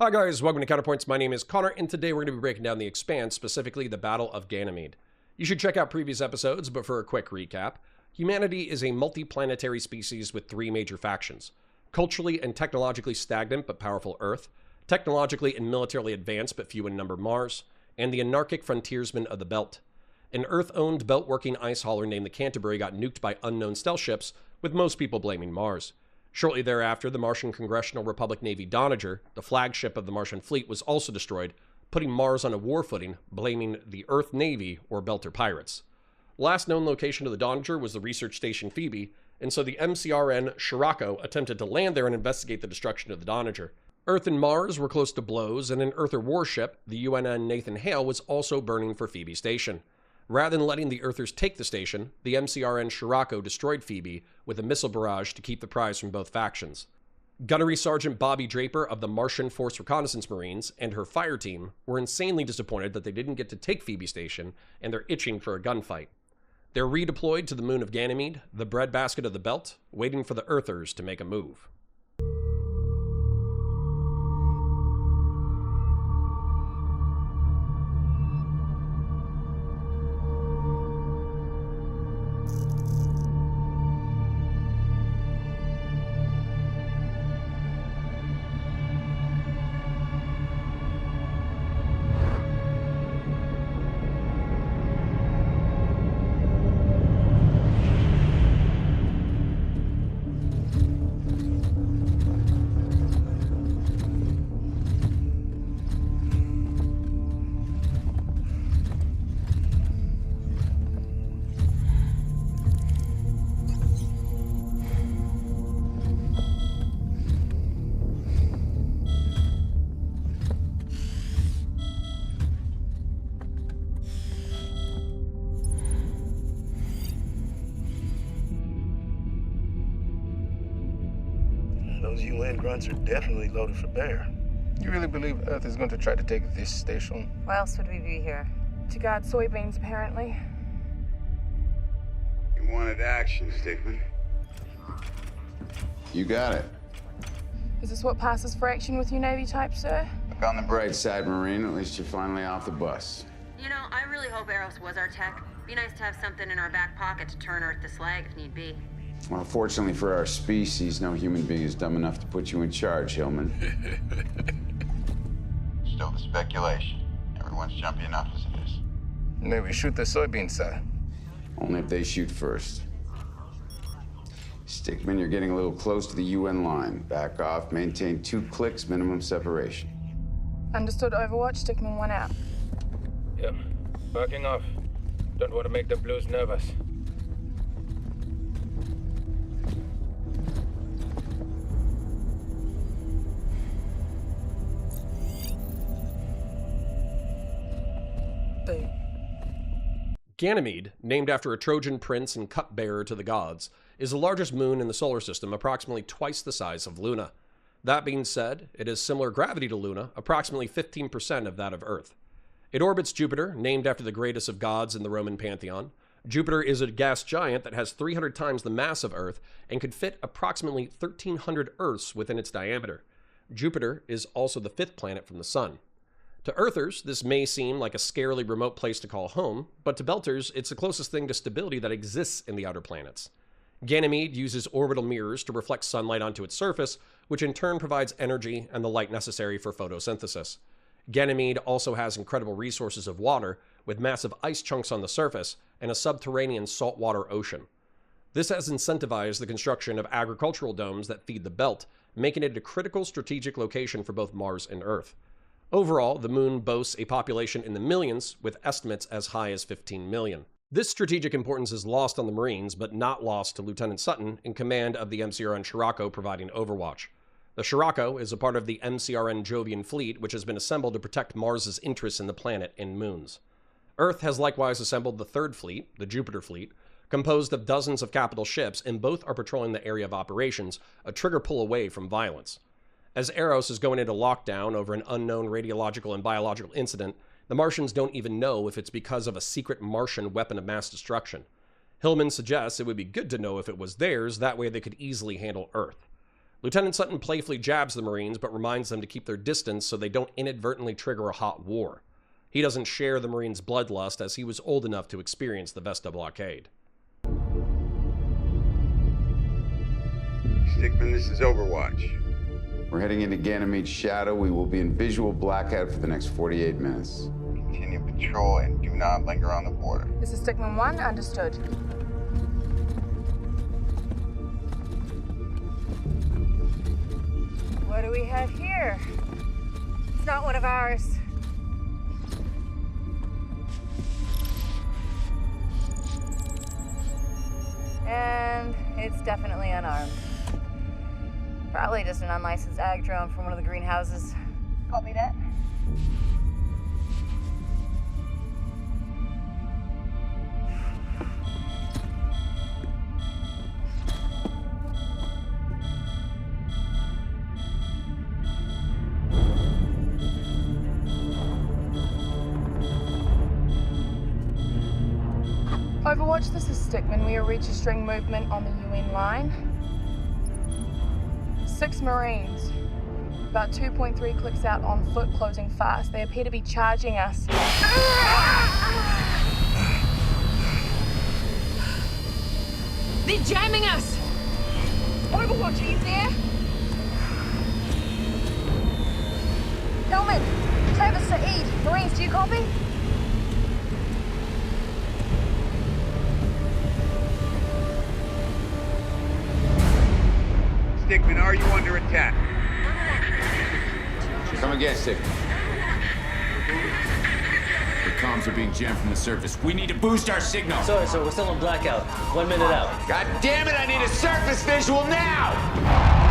Hi guys, welcome to Counterpoints. My name is Connor, and today we're going to be breaking down the Expanse, specifically the Battle of Ganymede. You should check out previous episodes, but for a quick recap, humanity is a multi-planetary species with three major factions. Culturally and technologically stagnant but powerful Earth, technologically and militarily advanced but few in number Mars, and the anarchic frontiersmen of the Belt. An Earth-owned belt-working ice hauler named the Canterbury got nuked by unknown stealth ships, with most people blaming Mars. Shortly thereafter, the Martian Congressional Republic Navy Doniger, the flagship of the Martian fleet, was also destroyed, putting Mars on a war footing, blaming the Earth Navy or Belter pirates. The last known location of the Doniger was the research station Phoebe, and so the MCRN Scirocco attempted to land there and investigate the destruction of the Doniger. Earth and Mars were close to blows, and an Earther warship, the UNN Nathan Hale, was also burning for Phoebe Station. Rather than letting the Earthers take the station, the MCRN Scirocco destroyed Phoebe with a missile barrage to keep the prize from both factions. Gunnery Sergeant Bobby Draper of the Martian Force Reconnaissance Marines and her fire team were insanely disappointed that they didn't get to take Phoebe Station, and they're itching for a gunfight. They're redeployed to the moon of Ganymede, the breadbasket of the Belt, waiting for the Earthers to make a move. Those UN grunts are definitely loaded for bear. You really believe Earth is going to try to take this station? Why else would we be here? To guard soybeans, apparently. You wanted action, Stickman. You got it. Is this what passes for action with you Navy type, sir? Look on the bright side, Marine. At least you're finally off the bus. You know, I really hope Eros was our tech. Be nice to have something in our back pocket to turn Earth to slag if need be. Well, fortunately for our species, no human being is dumb enough to put you in charge, Hillman. Still the speculation. Everyone's jumpy enough as it is. Maybe we shoot the soybeans, sir. Only if they shoot first. Stickman, you're getting a little close to the UN line. Back off, maintain 2 clicks minimum separation. Understood. Overwatch, Stickman 1 out. Yep. Backing off. Don't want to make the Blues nervous. Boom. Ganymede, named after a Trojan prince and cupbearer to the gods, is the largest moon in the solar system, approximately twice the size of Luna. That being said, it has similar gravity to Luna, approximately 15% of that of Earth. It orbits Jupiter, named after the greatest of gods in the Roman pantheon. Jupiter is a gas giant that has 300 times the mass of Earth and could fit approximately 1,300 Earths within its diameter. Jupiter is also the 5th planet from the Sun. To Earthers, this may seem like a scarily remote place to call home, but to Belters, it's the closest thing to stability that exists in the outer planets. Ganymede uses orbital mirrors to reflect sunlight onto its surface, which in turn provides energy and the light necessary for photosynthesis. Ganymede also has incredible resources of water, with massive ice chunks on the surface and a subterranean saltwater ocean. This has incentivized the construction of agricultural domes that feed the belt, making it a critical strategic location for both Mars and Earth. Overall, the moon boasts a population in the millions, with estimates as high as 15 million. This strategic importance is lost on the Marines, but not lost to Lieutenant Sutton, in command of the MCRN Scirocco, providing overwatch. The Scirocco is a part of the MCRN Jovian fleet, which has been assembled to protect Mars's interests in the planet and moons. Earth has likewise assembled the 3rd fleet, the Jupiter fleet, composed of dozens of capital ships, and both are patrolling the area of operations, a trigger pull away from violence. As Eros is going into lockdown over an unknown radiological and biological incident, the Martians don't even know if it's because of a secret Martian weapon of mass destruction. Hillman suggests it would be good to know if it was theirs, that way they could easily handle Earth. Lieutenant Sutton playfully jabs the Marines, but reminds them to keep their distance so they don't inadvertently trigger a hot war. He doesn't share the Marines' bloodlust, as he was old enough to experience the Vesta blockade. Stickman, this is Overwatch. We're heading into Ganymede's shadow. We will be in visual blackout for the next 48 minutes. Continue patrol and do not linger on the border. This is Stickman 1, understood. What do we have here? It's not one of ours. And it's definitely unarmed. Probably just an unlicensed ag drone from one of the greenhouses. Copy that. Overwatch, this is Stickman. We are registering movement on the UN line. 6 Marines, about 2.3 clicks out on foot, closing fast. They appear to be charging us. They're jamming us! Overwatch, are you there? Hellman, Travis, Saeed, Marines, do you copy? Stickman, are you under attack? Come again, Stickman. The comms are being jammed from the surface. We need to boost our signal. Sorry, sir, we're still on blackout. 1 minute out. God damn it, I need a surface visual now!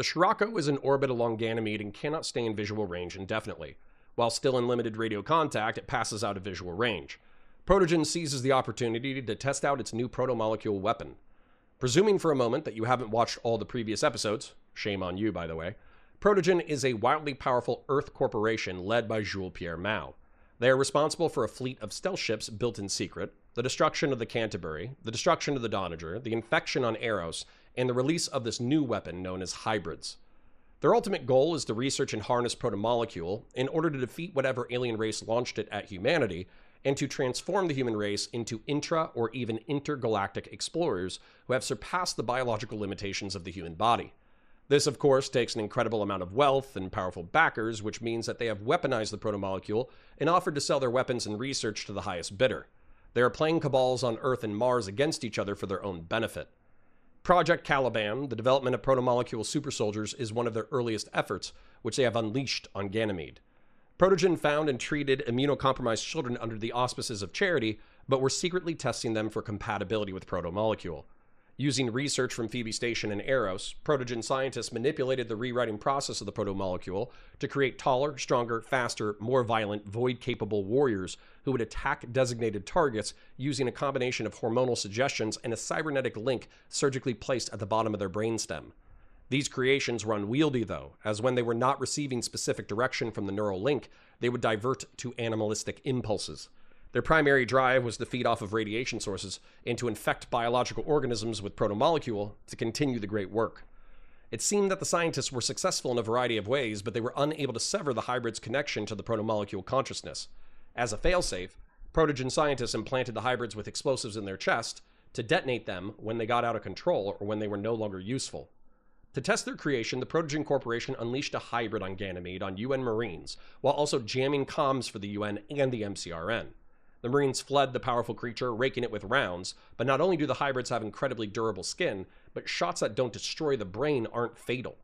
The Scirocco is in orbit along Ganymede and cannot stay in visual range indefinitely. While still in limited radio contact, it passes out of visual range. Protogen seizes the opportunity to test out its new protomolecule weapon. Presuming for a moment that you haven't watched all the previous episodes, shame on you by the way, Protogen is a wildly powerful Earth corporation led by Jules Pierre Mao. They are responsible for a fleet of stealth ships built in secret, the destruction of the Canterbury, the destruction of the Donager, the infection on Eros, and the release of this new weapon known as hybrids. Their ultimate goal is to research and harness protomolecule in order to defeat whatever alien race launched it at humanity, and to transform the human race into intra- or even intergalactic explorers who have surpassed the biological limitations of the human body. This, of course, takes an incredible amount of wealth and powerful backers, which means that they have weaponized the protomolecule and offered to sell their weapons and research to the highest bidder. They are playing cabals on Earth and Mars against each other for their own benefit. Project Caliban, the development of protomolecule super soldiers, is one of their earliest efforts, which they have unleashed on Ganymede. Protogen found and treated immunocompromised children under the auspices of charity, but were secretly testing them for compatibility with protomolecule. Using research from Phoebe Station and Eros, Protogen scientists manipulated the rewriting process of the protomolecule to create taller, stronger, faster, more violent, void-capable warriors who would attack designated targets using a combination of hormonal suggestions and a cybernetic link surgically placed at the bottom of their brainstem. These creations were unwieldy, though, as when they were not receiving specific direction from the neural link, they would divert to animalistic impulses. Their primary drive was to feed off of radiation sources and to infect biological organisms with protomolecule to continue the great work. It seemed that the scientists were successful in a variety of ways, but they were unable to sever the hybrid's connection to the protomolecule consciousness. As a failsafe, Protogen scientists implanted the hybrids with explosives in their chest to detonate them when they got out of control or when they were no longer useful. To test their creation, the Protogen Corporation unleashed a hybrid on Ganymede on UN Marines, while also jamming comms for the UN and the MCRN. The Marines fled the powerful creature, raking it with rounds, but not only do the hybrids have incredibly durable skin, but shots that don't destroy the brain aren't fatal.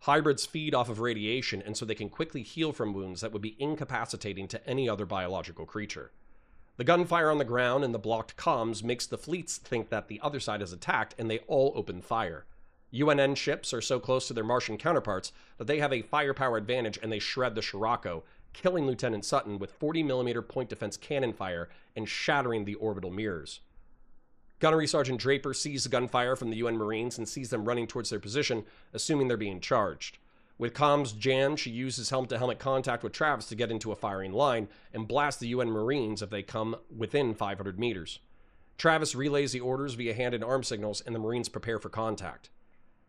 Hybrids feed off of radiation, and so they can quickly heal from wounds that would be incapacitating to any other biological creature. The gunfire on the ground and the blocked comms makes the fleets think that the other side is attacked, and they all open fire. UNN ships are so close to their Martian counterparts that they have a firepower advantage and they shred the Scirocco, killing Lieutenant Sutton with 40mm point defense cannon fire and shattering the orbital mirrors. Gunnery Sergeant Draper sees the gunfire from the UN Marines and sees them running towards their position, assuming they're being charged. With comms jammed, she uses helmet-to-helmet contact with Travis to get into a firing line and blast the UN Marines if they come within 500 meters. Travis relays the orders via hand and arm signals, and the Marines prepare for contact.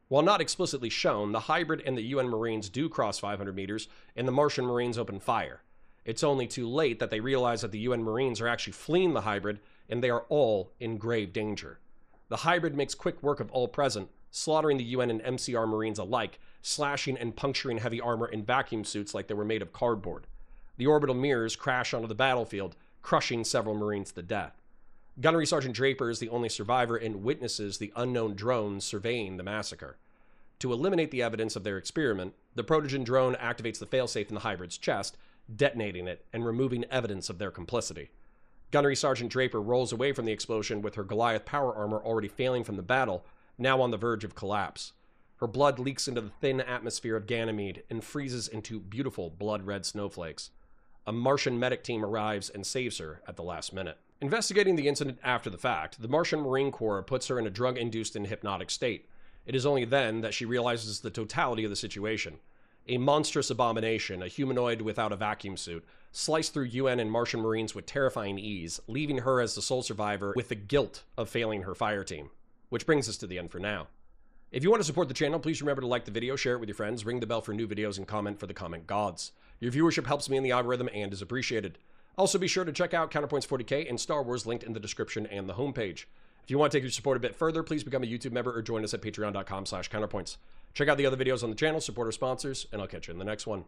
While not explicitly shown, the hybrid and the UN Marines do cross 500 meters, and the Martian Marines open fire. It's only too late that they realize that the UN Marines are actually fleeing the hybrid, and they are all in grave danger. The hybrid makes quick work of all present, slaughtering the UN and MCR Marines alike, slashing and puncturing heavy armor and vacuum suits like they were made of cardboard. The orbital mirrors crash onto the battlefield, crushing several Marines to death. Gunnery Sergeant Draper is the only survivor and witnesses the unknown drones surveying the massacre. To eliminate the evidence of their experiment, the Protogen drone activates the failsafe in the hybrid's chest, detonating it and removing evidence of their complicity. Gunnery Sergeant Draper rolls away from the explosion with her Goliath power armor already failing from the battle, now on the verge of collapse. Her blood leaks into the thin atmosphere of Ganymede and freezes into beautiful blood-red snowflakes. A Martian medic team arrives and saves her at the last minute. Investigating the incident after the fact, the Martian Marine Corps puts her in a drug-induced and hypnotic state. It is only then that she realizes the totality of the situation. A monstrous abomination, a humanoid without a vacuum suit, sliced through UN and Martian Marines with terrifying ease, leaving her as the sole survivor with the guilt of failing her fire team. Which brings us to the end for now. If you want to support the channel, please remember to like the video, share it with your friends, ring the bell for new videos, and comment for the comment gods. Your viewership helps me in the algorithm and is appreciated. Also, be sure to check out Counterpoints 40K and Star Wars linked in the description and the homepage. If you want to take your support a bit further, please become a YouTube member or join us at patreon.com/counterpoints. Check out the other videos on the channel, support our sponsors, and I'll catch you in the next one.